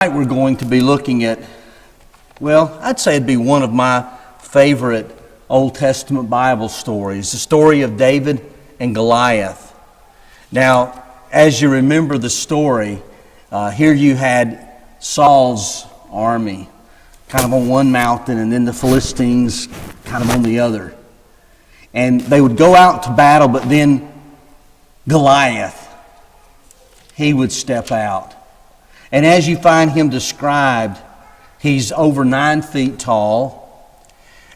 Tonight we're going to be looking at, well, I'd say it'd be one of my favorite Old Testament Bible stories, the story of David and Goliath. Now, as you remember the story, here you had Saul's army kind of on one mountain and then the Philistines kind of on the other. And they would go out to battle, but then Goliath, he would step out. And as you find him described, he's over 9 feet tall.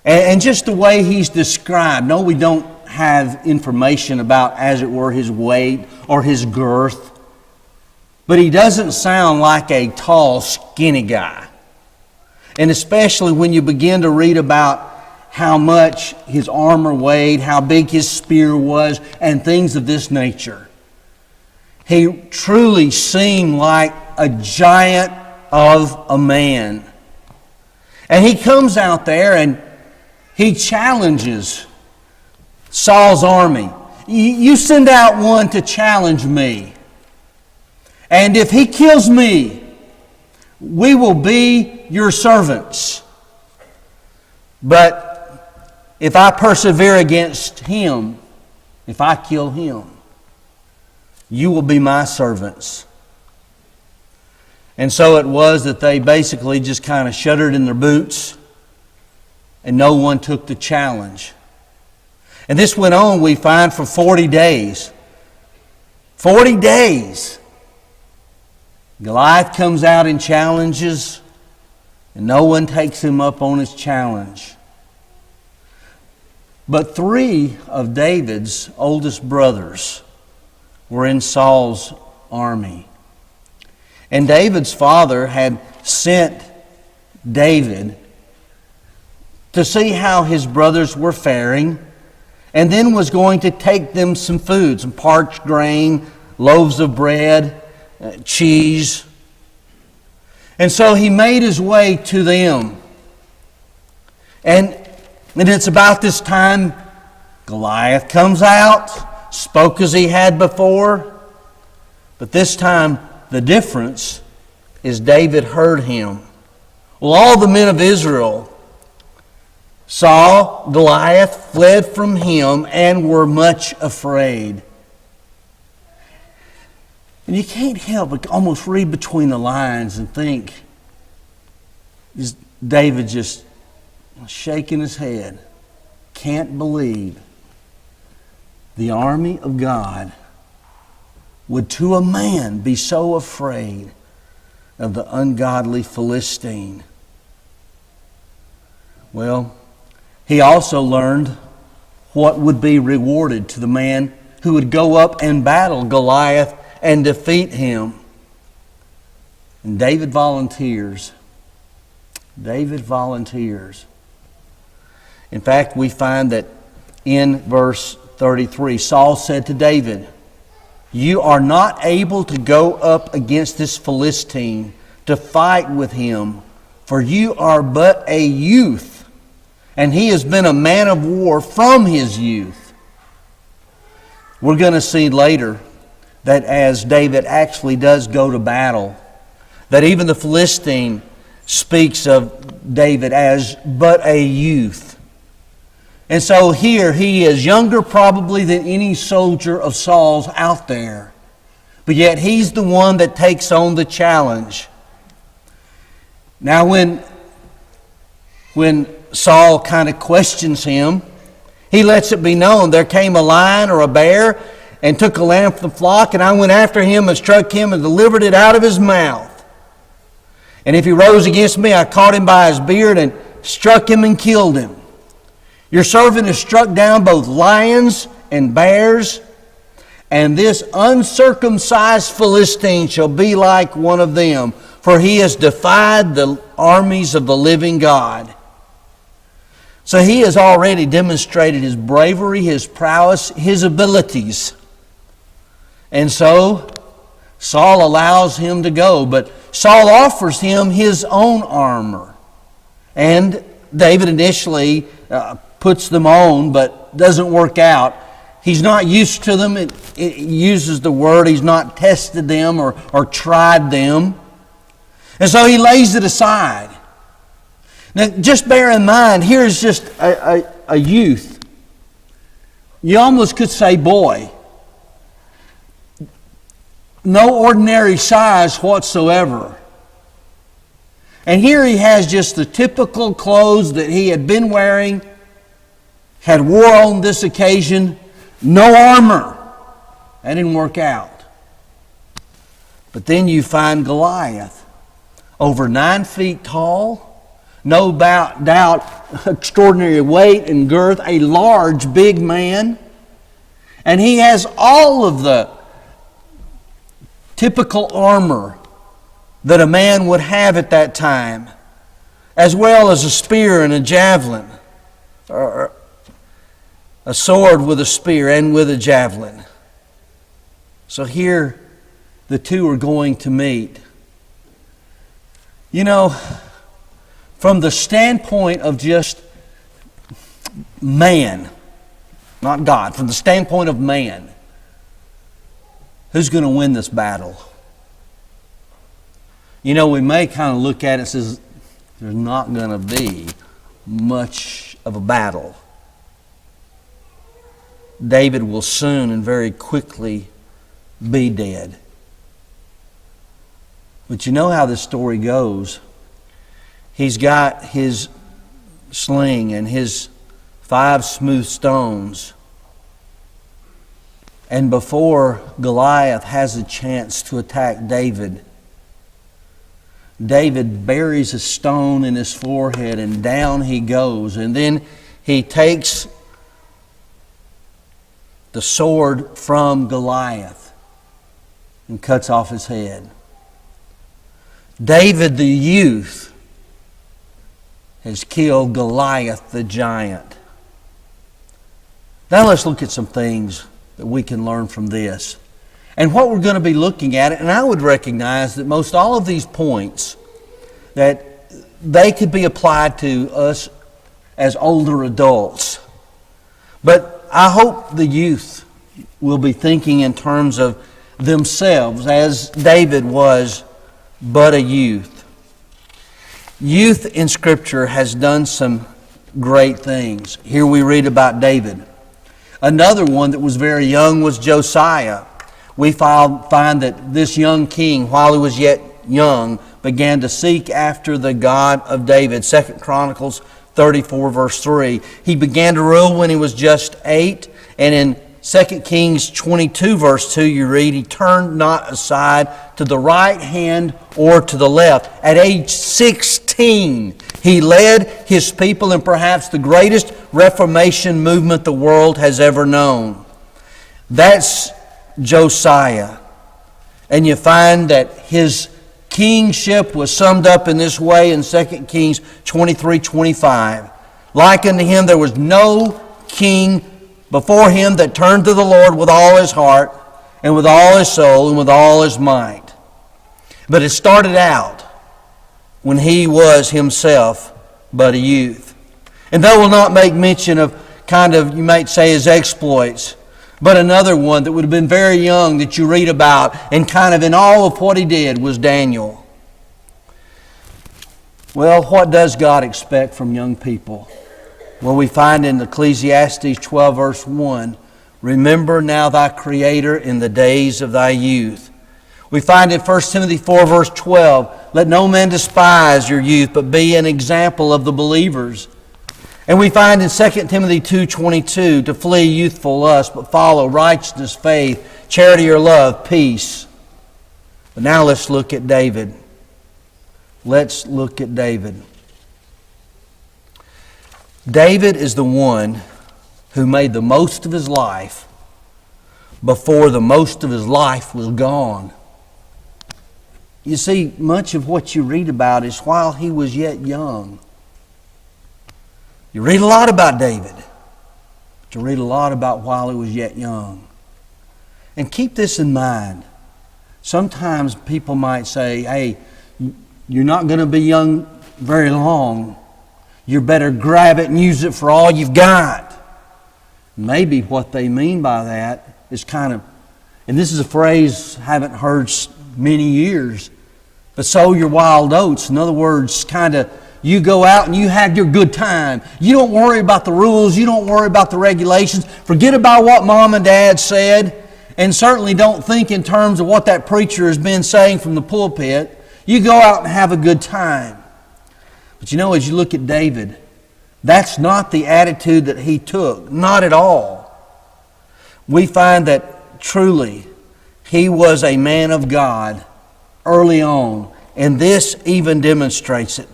And just the way he's described, no, we don't have information about, as it were, his weight or his girth. But he doesn't sound like a tall, skinny guy. And especially when you begin to read about how much his armor weighed, how big his spear was, and things of this nature. He truly seemed like a giant of a man. And he comes out there and he challenges Saul's army. You send out one to challenge me. And if he kills me, we will be your servants. But if I persevere against him, if I kill him, you will be my servants. And so it was that they basically just kind of shuddered in their boots and no one took the challenge. And this went on, we find, for 40 days. 40 days. Goliath comes out and challenges and no one takes him up on his challenge. But 3 of David's oldest brothers were in Saul's army. And David's father had sent David to see how his brothers were faring, and then was going to take them some food, some parched grain, loaves of bread, cheese. And so he made his way to them. And it's about this time Goliath comes out, spoke as he had before, but this time the difference is David heard him. Well, all the men of Israel saw Goliath, fled from him, and were much afraid. And you can't help but almost read between the lines and think, is David just shaking his head? Can't believe the army of God would to a man be so afraid of the ungodly Philistine. Well, he also learned what would be rewarded to the man who would go up and battle Goliath and defeat him. And David volunteers. David volunteers. In fact, we find that in verse 33, Saul said to David, "You are not able to go up against this Philistine to fight with him, for you are but a youth, and he has been a man of war from his youth." We're going to see later that as David actually does go to battle, that even the Philistine speaks of David as but a youth. And so here he is younger probably than any soldier of Saul's out there. But yet he's the one that takes on the challenge. Now when Saul kind of questions him, he lets it be known, there came a lion or a bear and took a lamb from the flock, and I went after him and struck him and delivered it out of his mouth. And if he rose against me, I caught him by his beard and struck him and killed him. Your servant has struck down both lions and bears, and this uncircumcised Philistine shall be like one of them, for he has defied the armies of the living God. So he has already demonstrated his bravery, his prowess, his abilities. And so Saul allows him to go, but Saul offers him his own armor. And David initially puts them on, but doesn't work out. He's not used to them. It uses the word, he's not tested them or tried them. And so he lays it aside. Now, just bear in mind, here's just a youth. You almost could say boy. No ordinary size whatsoever. And here he has just the typical clothes that he had been wearing, had wore on this occasion, no armor. That didn't work out. But then you find Goliath, over 9 feet tall, no doubt extraordinary weight and girth, a large, big man. And he has all of the typical armor that a man would have at that time, as well as a spear and a javelin, or a sword with a spear and with a javelin. So here the two are going to meet. You know, from the standpoint of just man, not God, from the standpoint of man, who's going to win this battle? You know, we may kind of look at it and says, there's not going to be much of a battle. David will soon and very quickly be dead. But you know how this story goes. He's got his sling and his 5 smooth stones. And before Goliath has a chance to attack David, David buries a stone in his forehead and down he goes. And then he takes the sword from Goliath and cuts off his head. David the youth has killed Goliath the giant. Now let's look at some things that we can learn from this. And what we're going to be looking at, and I would recognize that most all of these points, that they could be applied to us as older adults. But I hope the youth will be thinking in terms of themselves as David was but a youth. Youth in Scripture has done some great things. Here we read about David. Another one that was very young was Josiah. We find that this young king, while he was yet young, began to seek after the God of David. 2 Chronicles 34 verse 3. He began to rule when he was just 8. And in 2 Kings 22 verse 2 you read, he turned not aside to the right hand or to the left. At age 16, he led his people in perhaps the greatest Reformation movement the world has ever known. That's Josiah. And you find that his kingship was summed up in this way in 2 Kings 23:25. Like unto him there was no king before him that turned to the Lord with all his heart and with all his soul and with all his might. But it started out when he was himself but a youth. And they will not make mention of you might say, his exploits. But another one that would have been very young that you read about and kind of in all of what he did was Daniel. Well, what does God expect from young people? Well, we find in Ecclesiastes 12 verse 1, remember now thy Creator in the days of thy youth. We find in 1 Timothy 4 verse 12, let no man despise your youth, but be an example of the believers. And we find in 2 Timothy 2:22 to flee youthful lust, but follow righteousness, faith, charity or love, peace. But now let's look at David. Let's look at David. David is the one who made the most of his life before the most of his life was gone. You see, much of what you read about is while he was yet young. You read a lot about David, but you read a lot about while he was yet young. And keep this in mind. Sometimes people might say, hey, you're not going to be young very long. You better grab it and use it for all you've got. Maybe what they mean by that is and this is a phrase I haven't heard many years, but sow your wild oats. In other words, kind of you go out and you have your good time. You don't worry about the rules. You don't worry about the regulations. Forget about what mom and dad said. And certainly don't think in terms of what that preacher has been saying from the pulpit. You go out and have a good time. But you know, as you look at David, that's not the attitude that he took. Not at all. We find that truly he was a man of God early on. And this even demonstrates it.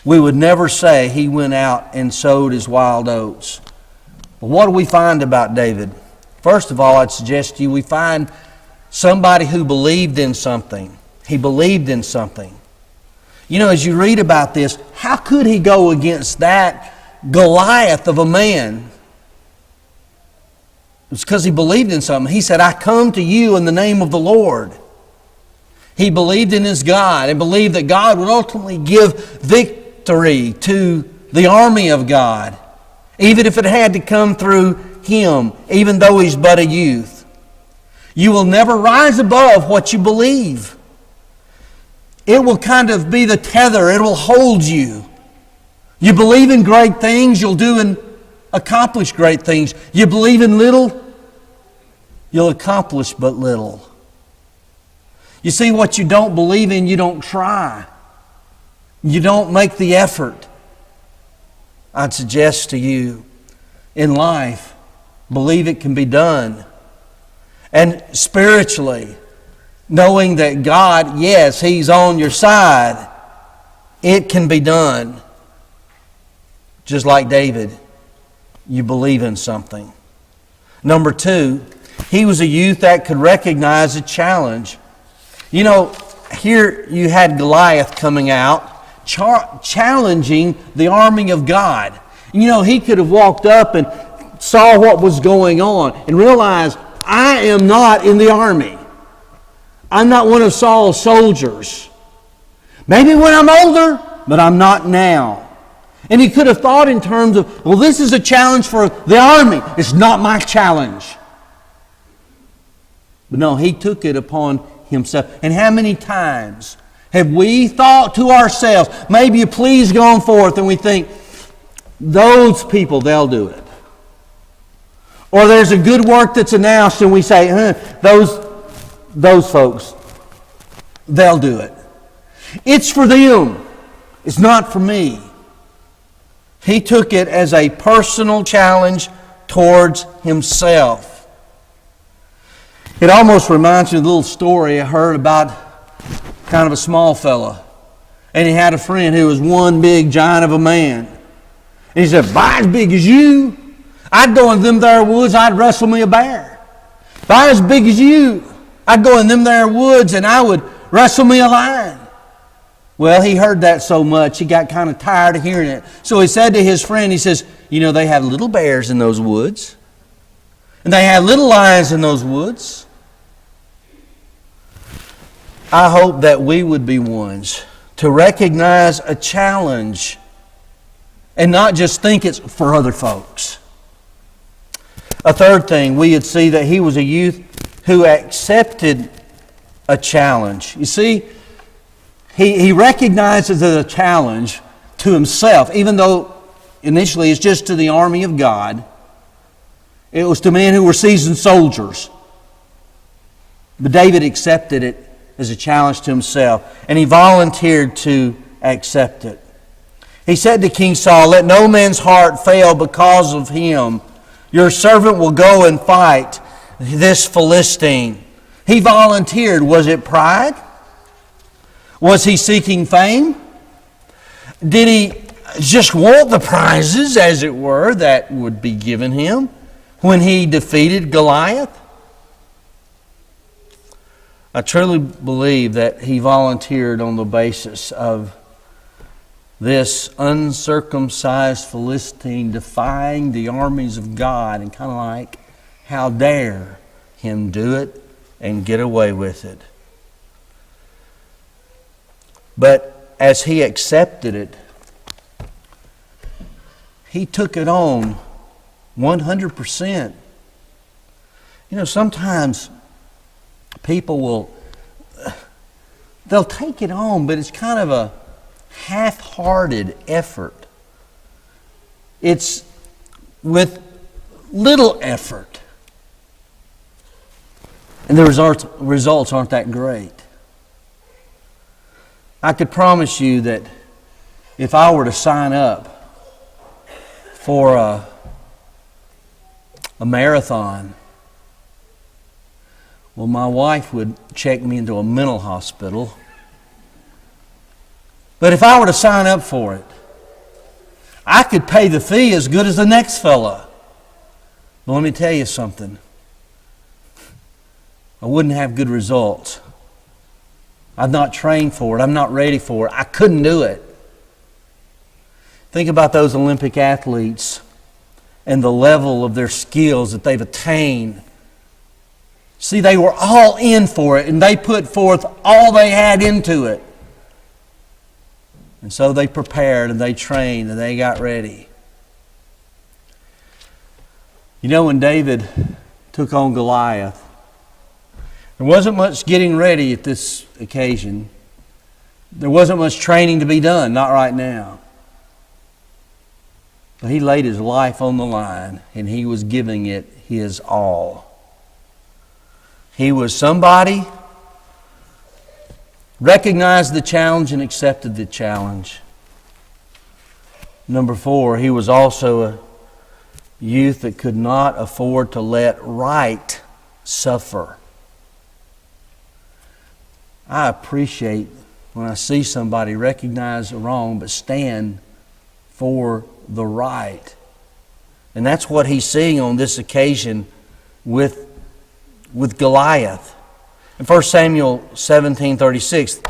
We would never say he went out and sowed his wild oats. But what do we find about David? First of all, I'd suggest to you we find somebody who believed in something. He believed in something. You know, as you read about this, how could he go against that Goliath of a man? It's because he believed in something. He said, I come to you in the name of the Lord. He believed in his God and believed that God would ultimately give victory to the army of God, even if it had to come through him, even though he's but a youth. You will never rise above what you believe. It will kind of be the tether. It will hold you. You believe in great things, you'll do and accomplish great things. You believe in little, you'll accomplish but little. You see, what you don't believe in, you don't try. You don't make the effort. I'd suggest to you, in life, believe it can be done. And spiritually, knowing that God, yes, He's on your side, it can be done. Just like David, you believe in something. Number two, he was a youth that could recognize a challenge. You know, here you had Goliath coming out, challenging the army of God. You know, he could have walked up and saw what was going on and realized, I am not in the army. I'm not one of Saul's soldiers. Maybe when I'm older, but I'm not now. And he could have thought in terms of, well, this is a challenge for the army. It's not my challenge. But no, he took it upon himself. And how many times have we thought to ourselves, maybe you please go forth, and we think, those people, they'll do it. Or there's a good work that's announced and we say, those folks, they'll do it. It's for them. It's not for me. He took it as a personal challenge towards himself. It almost reminds me of a little story I heard about kind of a small fella. And he had a friend who was one big giant of a man. And he said, if I as big as you, I'd go in them there woods, I'd wrestle me a bear. If I as big as you, I'd go in them there woods and I would wrestle me a lion. Well, he heard that so much, he got kind of tired of hearing it. So he said to his friend, he says, you know, they have little bears in those woods. And they have little lions in those woods. I hope that we would be ones to recognize a challenge and not just think it's for other folks. A third thing, we would see that he was a youth who accepted a challenge. You see, he recognizes it as a challenge to himself, even though initially it's just to the army of God. It was to men who were seasoned soldiers. But David accepted it as a challenge to himself, and he volunteered to accept it. He said to King Saul, let no man's heart fail because of him. Your servant will go and fight this Philistine. He volunteered. Was it pride? Was he seeking fame? Did he just want the prizes, as it were, that would be given him when he defeated Goliath? I truly believe that he volunteered on the basis of this uncircumcised Philistine defying the armies of God, and kind of like, how dare him do it and get away with it. But as he accepted it, he took it on 100%. You know, sometimes people will they'll take it on, but it's kind of a half-hearted effort. It's with little effort. And the results aren't that great. I could promise you that if I were to sign up for a marathon, well, my wife would check me into a mental hospital. But if I were to sign up for it, I could pay the fee as good as the next fella. But let me tell you something. I wouldn't have good results. I'm not trained for it. I'm not ready for it. I couldn't do it. Think about those Olympic athletes and the level of their skills that they've attained. See, they were all in for it, and they put forth all they had into it. And so they prepared, and they trained, and they got ready. You know, when David took on Goliath, there wasn't much getting ready at this occasion. There wasn't much training to be done, not right now. But he laid his life on the line, and he was giving it his all. He was somebody, recognized the challenge and accepted the challenge. Number 4, he was also a youth that could not afford to let right suffer. I appreciate when I see somebody recognize the wrong but stand for the right. And that's what he's seeing on this occasion with Goliath. In 1 Samuel 17:36,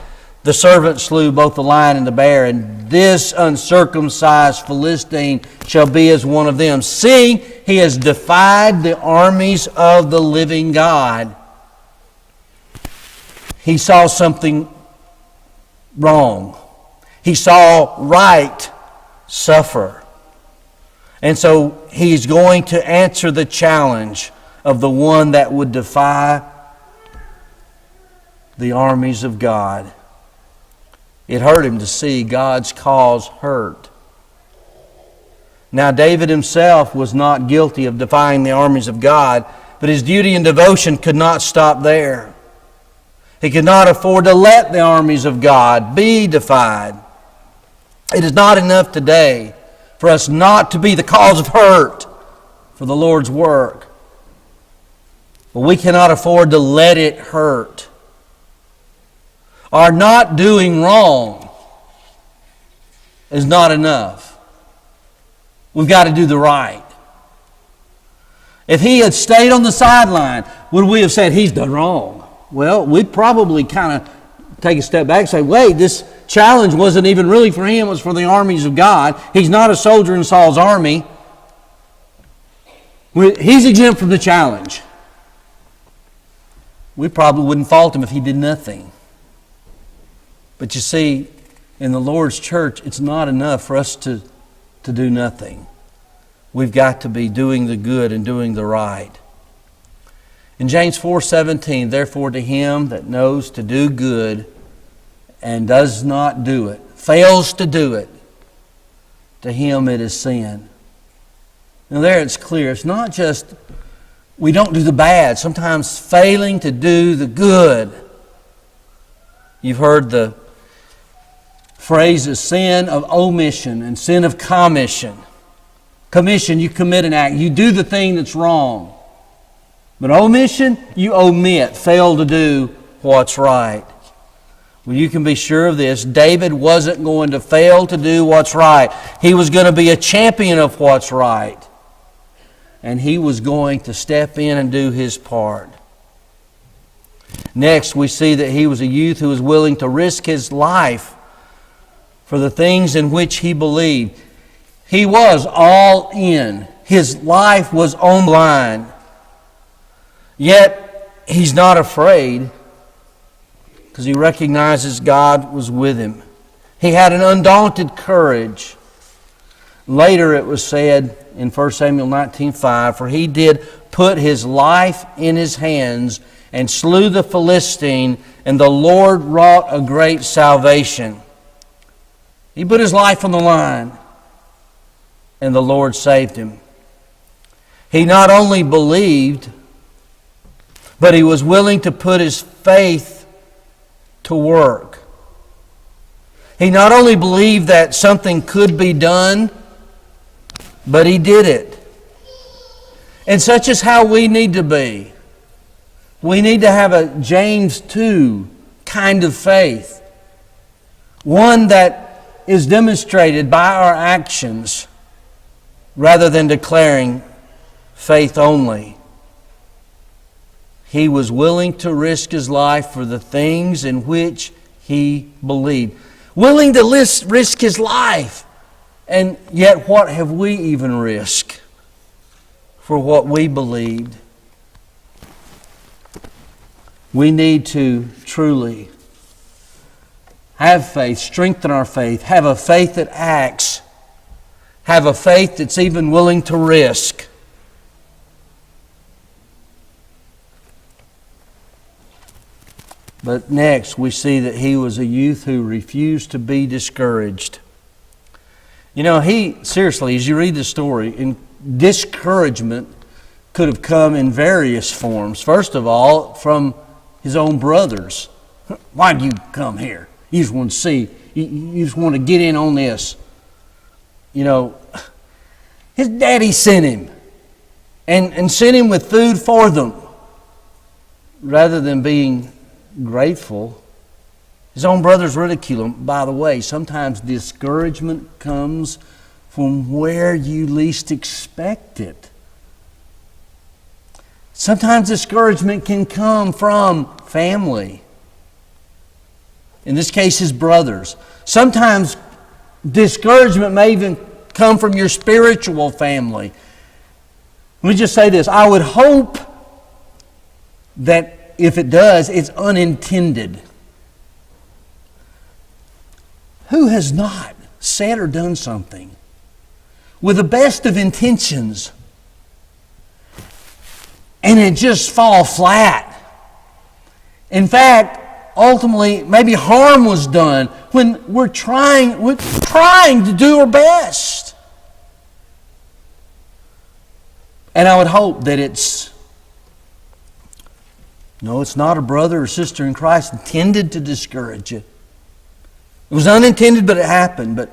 the servant slew both the lion and the bear, and this uncircumcised Philistine shall be as one of them, seeing he has defied the armies of the living God. He saw something wrong. He saw right suffer. And so he's going to answer the challenge of the one that would defy the armies of God. It hurt him to see God's cause hurt. Now, David himself was not guilty of defying the armies of God, but his duty and devotion could not stop there. He could not afford to let the armies of God be defied. It is not enough today for us not to be the cause of hurt for the Lord's work. But we cannot afford to let it hurt. Our not doing wrong is not enough. We've got to do the right. If he had stayed on the sideline, would we have said he's done wrong? Well, we'd probably kind of take a step back and say, wait, this challenge wasn't even really for him, it was for the armies of God. He's not a soldier in Saul's army. He's exempt from the challenge. We probably wouldn't fault him if he did nothing. But you see, in the Lord's church, it's not enough for us to do nothing. We've got to be doing the good and doing the right. In James 4:17, therefore to him that knows to do good and does not do it, fails to do it, to him it is sin. Now there it's clear. It's not just we don't do the bad. Sometimes failing to do the good. You've heard the phrases sin of omission and sin of commission. Commission, you commit an act. You do the thing that's wrong. But omission, you omit, fail to do what's right. Well, you can be sure of this. David wasn't going to fail to do what's right. He was going to be a champion of what's right. And he was going to step in and do his part. Next, we see that he was a youth who was willing to risk his life for the things in which he believed. He was all in. His life was on the line. Yet, he's not afraid because he recognizes God was with him. He had an undaunted courage. Later it was said in 1 Samuel 19:5, for he did put his life in his hands and slew the Philistine and the Lord wrought a great salvation. He put his life on the line, and the Lord saved him. He not only believed, but he was willing to put his faith to work. He not only believed that something could be done, but he did it. And such is how we need to be. We need to have a James 2 kind of faith. One that is demonstrated by our actions rather than declaring faith only. He was willing to risk his life for the things in which he believed. Willing to risk his life. And yet what have we even risked for what we believed? We need to truly have faith, strengthen our faith, have a faith that acts, have a faith that's even willing to risk. But next we see that he was a youth who refused to be discouraged. You know, seriously, as you read the story, discouragement could have come in various forms. First of all, from his own brothers. Why do you come here? You just want to see. You just want to get in on this. You know, his daddy sent him. And sent him with food for them. Rather than being grateful. His own brothers ridicule him. By the way, sometimes discouragement comes from where you least expect it. Sometimes discouragement can come from family. In this case, his brothers. Sometimes discouragement may even come from your spiritual family. Let me just say this. I would hope that if it does, it's unintended. Who has not said or done something with the best of intentions and it just fall flat? In fact, ultimately, maybe harm was done when we're trying to do our best. And I would hope that it's not a brother or sister in Christ intended to discourage you. It was unintended, but it happened. But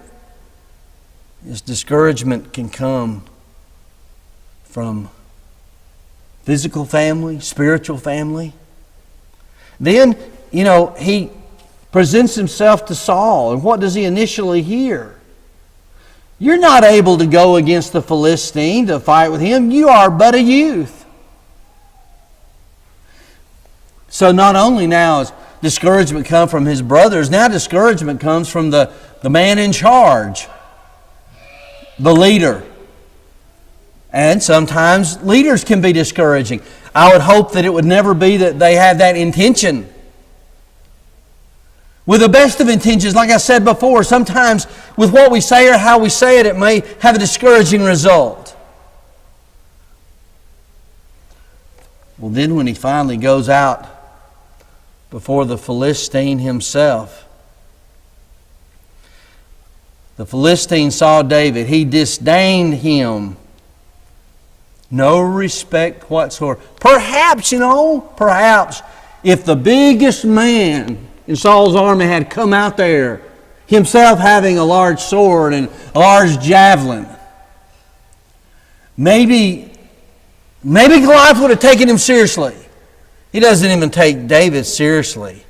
this discouragement can come from physical family, spiritual family. Then, he presents himself to Saul. And what does he initially hear? You're not able to go against the Philistine to fight with him. You are but a youth. So not only now has discouragement come from his brothers, now discouragement comes from the man in charge, the leader. And sometimes leaders can be discouraging. I would hope that it would never be that they have that intention. With the best of intentions, like I said before, sometimes with what we say or how we say it, it may have a discouraging result. Well, then when he finally goes out before the Philistine himself, the Philistine saw David. He disdained him. No respect whatsoever. Perhaps if the biggest man in Saul's army had come out there, himself having a large sword and a large javelin, maybe Goliath would have taken him seriously. He doesn't even take David seriously,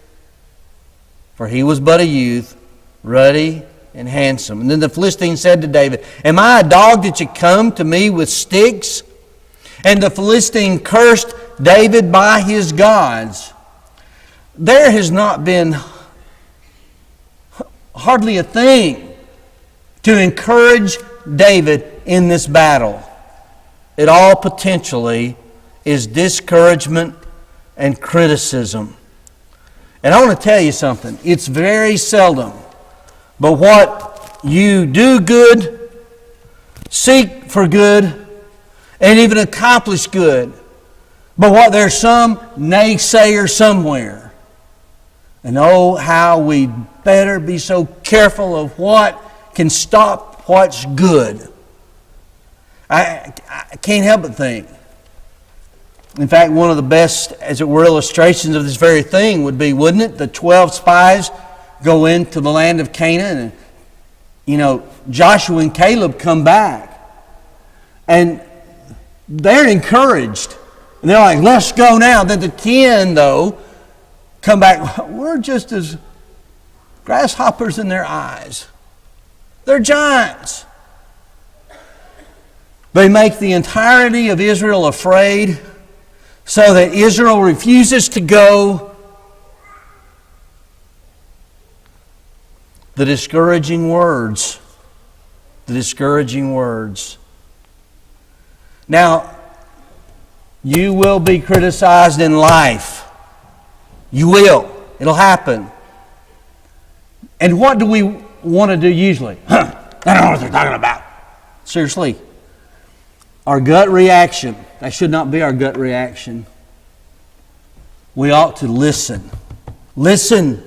for he was but a youth, ruddy and handsome. And then the Philistine said to David, "Am I a dog that you come to me with sticks?" And the Philistine cursed David by his gods. There has not been hardly a thing to encourage David in this battle. It all potentially is discouragement and criticism. And I want to tell you something. It's very seldom, but what you do good, seek for good, and even accomplish good, but what there's some naysayer somewhere And oh, how we better be so careful of what can stop what's good. I can't help but think. In fact, one of the best, as it were, illustrations of this very thing would be, wouldn't it? The 12 spies go into the land of Canaan, and, Joshua and Caleb come back. And they're encouraged. And they're like, let's go now. Then the 10, though, come back. We're just as grasshoppers in their eyes. They're giants. They make the entirety of Israel afraid, so that Israel refuses to go. The discouraging words. The discouraging words. Now, you will be criticized in life. You will. It'll happen. And what do we want to do usually? I don't know what they're talking about. Seriously. Our gut reaction. That should not be our gut reaction. We ought to listen. Listen.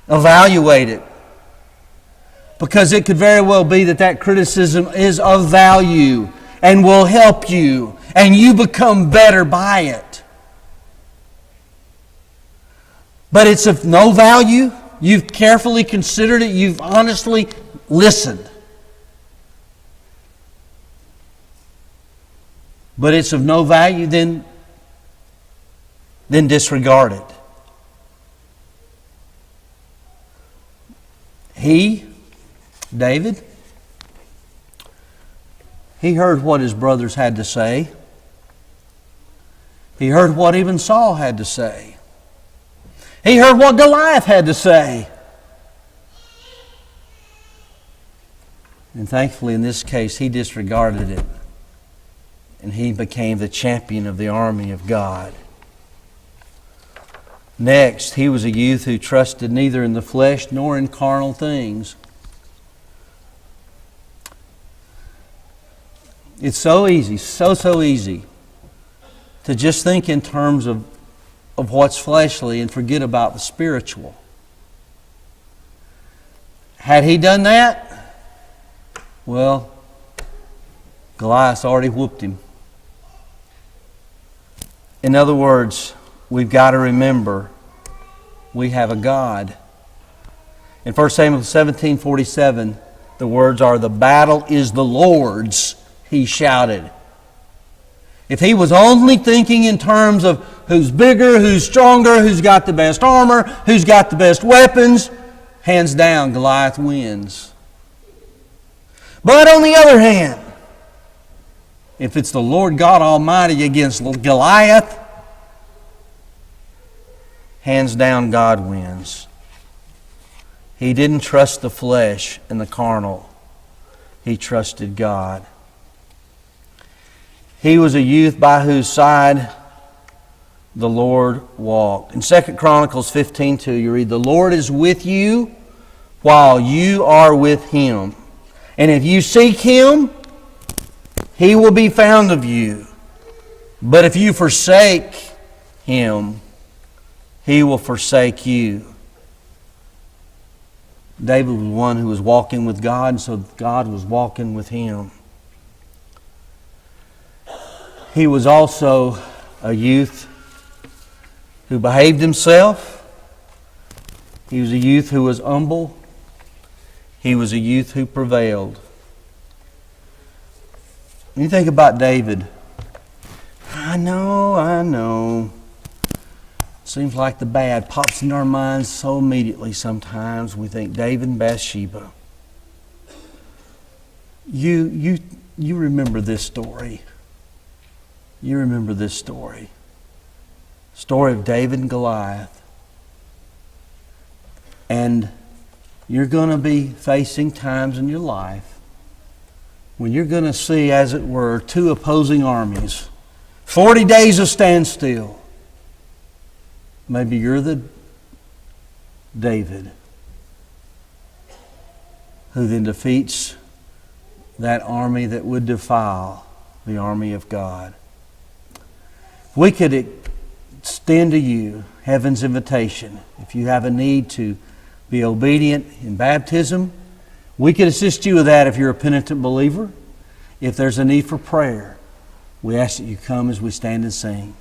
Evaluate it. Because it could very well be that criticism is of value and will help you, and you become better by it. But it's of no value. You've carefully considered it. You've honestly listened. But it's of no value, then disregard it. David, he heard what his brothers had to say. He heard what even Saul had to say. He heard what Goliath had to say. And thankfully, in this case, he disregarded it. And he became the champion of the army of God. Next, he was a youth who trusted neither in the flesh nor in carnal things. It's so easy, so easy to just think in terms of what's fleshly and forget about the spiritual. Had he done that, well, Goliath's already whooped him. In other words, we've got to remember we have a God. In 1 Samuel 17:47, the words are, "The battle is the Lord's," he shouted. If he was only thinking in terms of who's bigger, who's stronger, who's got the best armor, who's got the best weapons, hands down, Goliath wins. But on the other hand, if it's the Lord God Almighty against Goliath, hands down, God wins. He didn't trust the flesh and the carnal. He trusted God. He was a youth by whose side the Lord walked. In 2 Chronicles 15:2, you read, "The Lord is with you while you are with Him. And if you seek Him, He will be found of you. But if you forsake Him, He will forsake you." David was one who was walking with God, so God was walking with him. He was also a youth who behaved himself. He was a youth who was humble. He was a youth who prevailed. When you think about David, I know. Seems like the bad pops into our minds so immediately sometimes. We think David and Bathsheba. You remember this story. You remember this story. Story of David and Goliath. And you're going to be facing times in your life when you're going to see, as it were, two opposing armies. 40 days of standstill. Maybe you're the David who then defeats that army that would defile the army of God. We could extend to you heaven's invitation. If you have a need to be obedient in baptism, we can assist you with that if you're a penitent believer. If there's a need for prayer, we ask that you come as we stand and sing.